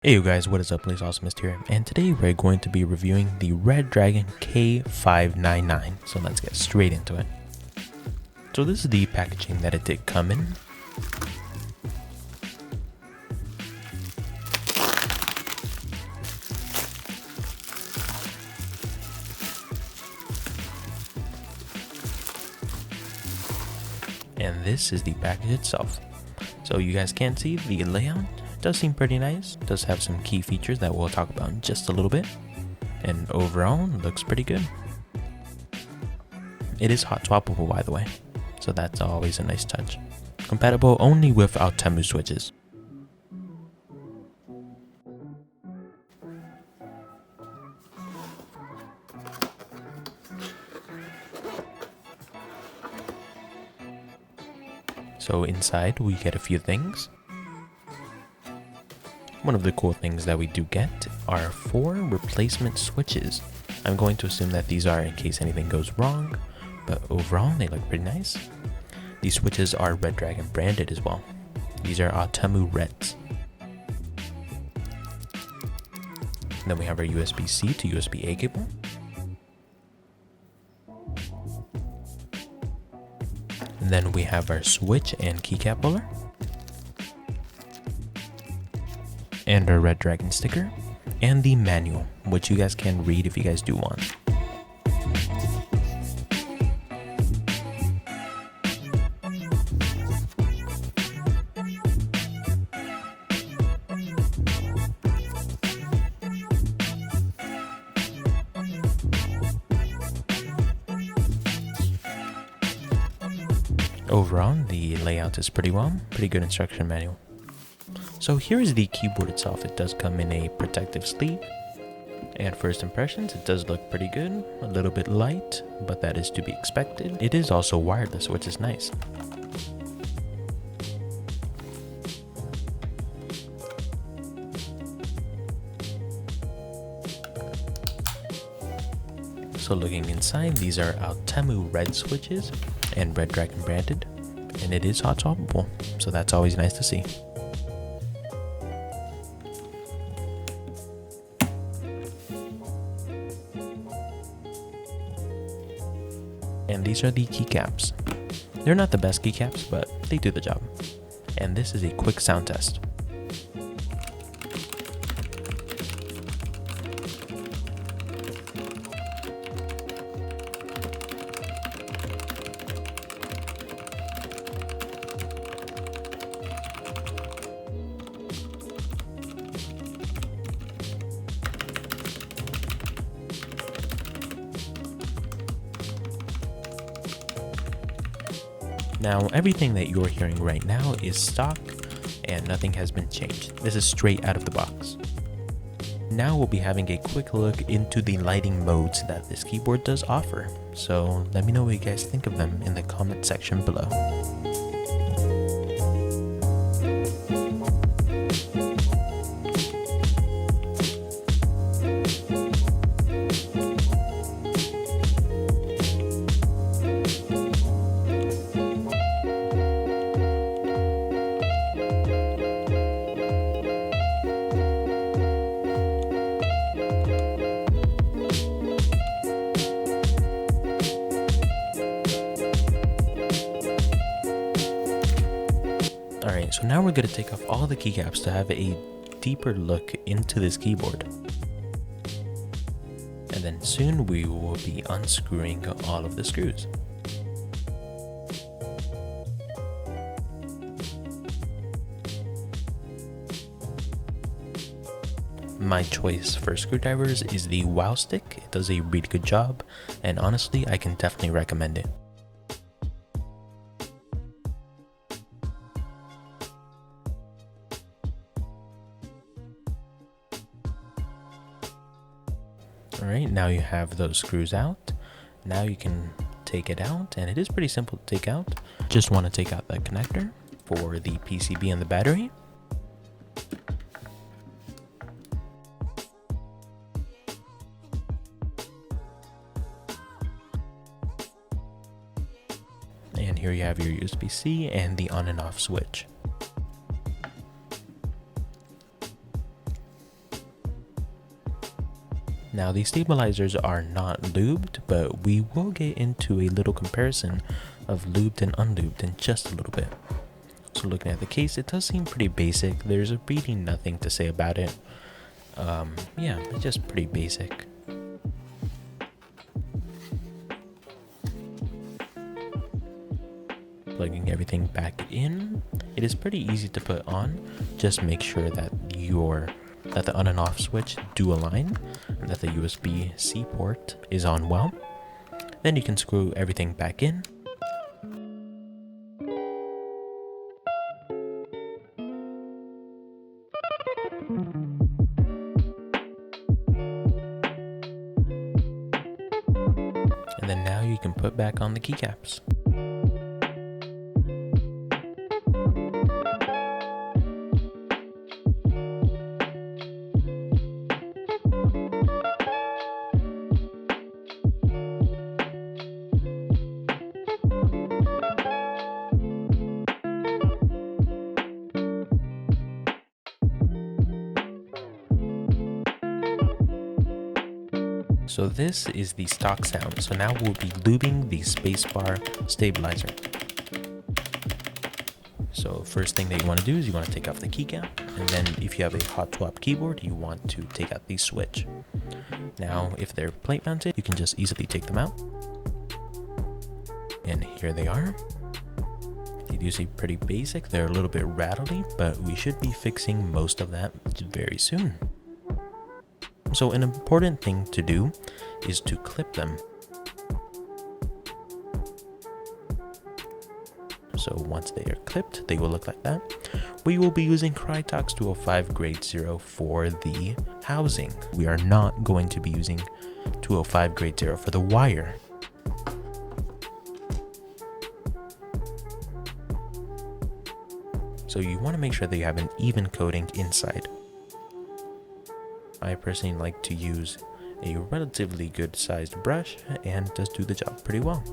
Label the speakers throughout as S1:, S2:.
S1: Hey you guys, what is up? Please Awesomest here, and today we're going to be reviewing the Redragon K599. So let's get straight into it. So this is the packaging that it did come in. And this is the package itself. So you guys can see the layout. Does seem pretty nice, does have some key features that we'll talk about in just a little bit, and overall looks pretty good. It is hot swappable, by the way, so that's always a nice touch. Compatible only with Outemu switches. So inside we get a few things. One of the cool things that we do get are 4 replacement switches. I'm going to assume that these are in case anything goes wrong, but overall they look pretty nice. These switches are Redragon branded as well. These are Outemu Reds. Then we have our USB-C to USB-A cable. And then we have our switch and keycap puller. And our Redragon sticker, and the manual, which you guys can read if you guys do want. Overall, the layout is pretty good instruction manual. So here is the keyboard itself. It does come in a protective sleeve. And first impressions, it does look pretty good. A little bit light, but that is to be expected. It is also wireless, which is nice. So looking inside, these are Outemu Red Switches and Redragon branded. And it is hot swappable, so that's always nice to see. And these are the keycaps. They're not the best keycaps, but they do the job. And this is a quick sound test. Now, everything that you're hearing right now is stock and nothing has been changed. This is straight out of the box. Now we'll be having a quick look into the lighting modes that this keyboard does offer. So let me know what you guys think of them in the comment section below. Alright, so now we're going to take off all the keycaps to have a deeper look into this keyboard. And then soon we will be unscrewing all of the screws. My choice for screwdrivers is the Wow Stick. It does a really good job, and honestly I can definitely recommend it. Alright, now you have those screws out. Now you can take it out, and it is pretty simple to take out. Just want to take out the connector for the PCB and the battery. And here you have your USB-C and the on and off switch. Now these stabilizers are not lubed, but we will get into a little comparison of lubed and unlubed in just a little bit. So looking at the case, it does seem pretty basic. There's really nothing to say about it. Yeah, it's just pretty basic. Plugging everything back in, it is pretty easy to put on. Just make sure that the on and off switch do align and that the USB-C port is on well. Then you can screw everything back in. And then now you can put back on the keycaps. So this is the stock sound. So now we'll be lubing the spacebar stabilizer. So first thing that you want to do is you want to take off the keycap, and then if you have a hot swap keyboard, you want to take out the switch. Now if they're plate mounted, you can just easily take them out. And here they are. They do seem pretty basic. They're a little bit rattly, but we should be fixing most of that very soon. So an important thing to do is to clip them. So once they are clipped, they will look like that. We will be using Krytox 205 grade 0 for the housing. We are not going to be using 205 grade 0 for the wire. So you want to make sure that you have an even coating inside. I personally like to use a relatively good sized brush, and it does do the job pretty well.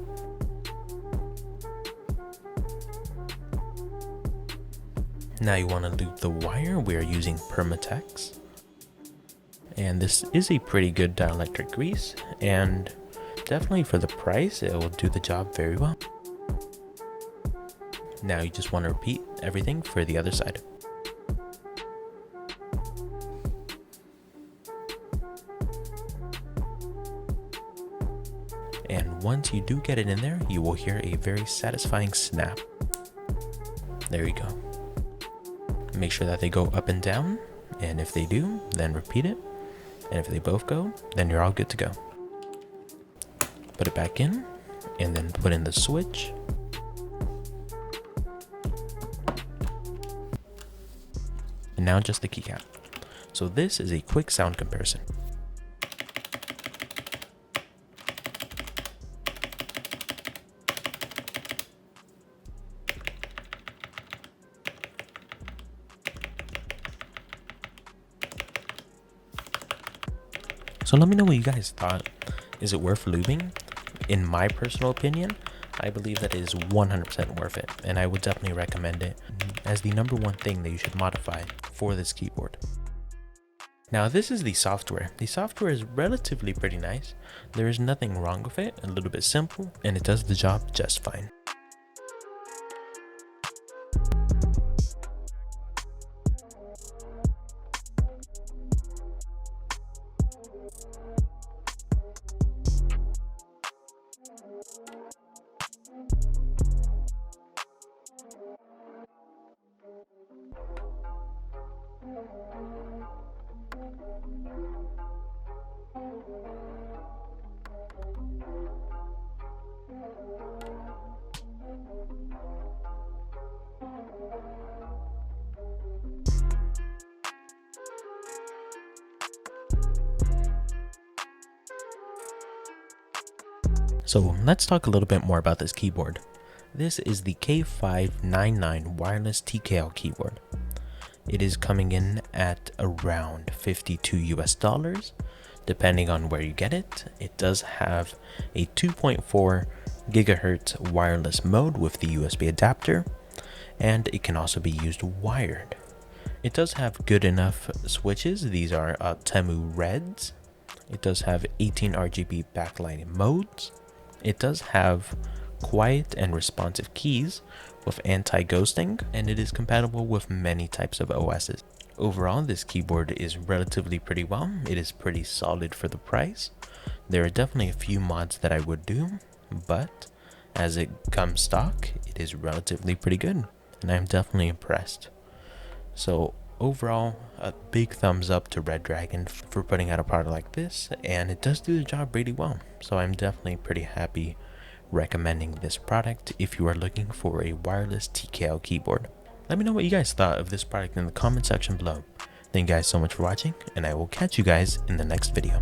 S1: Now you want to lube the wire. We are using Permatex, and this is a pretty good dielectric grease, and definitely for the price it will do the job very well. Now you just want to repeat everything for the other side. And once you do get it in there, you will hear a very satisfying snap. There you go. Make sure that they go up and down, and if they do, then repeat it. And if they both go, then you're all good to go. Put it back in, and then put in the switch. And now just the keycap. So this is a quick sound comparison. So let me know what you guys thought. Is it worth lubing? In my personal opinion, I believe that it is 100% worth it, and I would definitely recommend it as the #1 thing that you should modify for this keyboard. Now this is the software. The software is relatively pretty nice. There is nothing wrong with it, a little bit simple, and it does the job just fine. So let's talk a little bit more about this keyboard. This is the K599 wireless TKL keyboard. It is coming in at around $52 depending on where you get it. It does have a 2.4 gigahertz wireless mode with the USB adapter, and it can also be used wired. It does have good enough switches. These are Outemu Reds It does have 18 RGB backlighting modes. It does have quiet and responsive keys with anti-ghosting, and it is compatible with many types of OSs. Overall, this keyboard is relatively pretty well. It is pretty solid for the price. There are definitely a few mods that I would do, but as it comes stock, it is relatively pretty good, and I'm definitely impressed. So overall, a big thumbs up to Redragon for putting out a product like this, and it does do the job really well. So I'm definitely pretty happy recommending this product if you are looking for a wireless TKL keyboard. Let me know what you guys thought of this product in the comment section below. Thank you guys so much for watching, and I will catch you guys in the next video.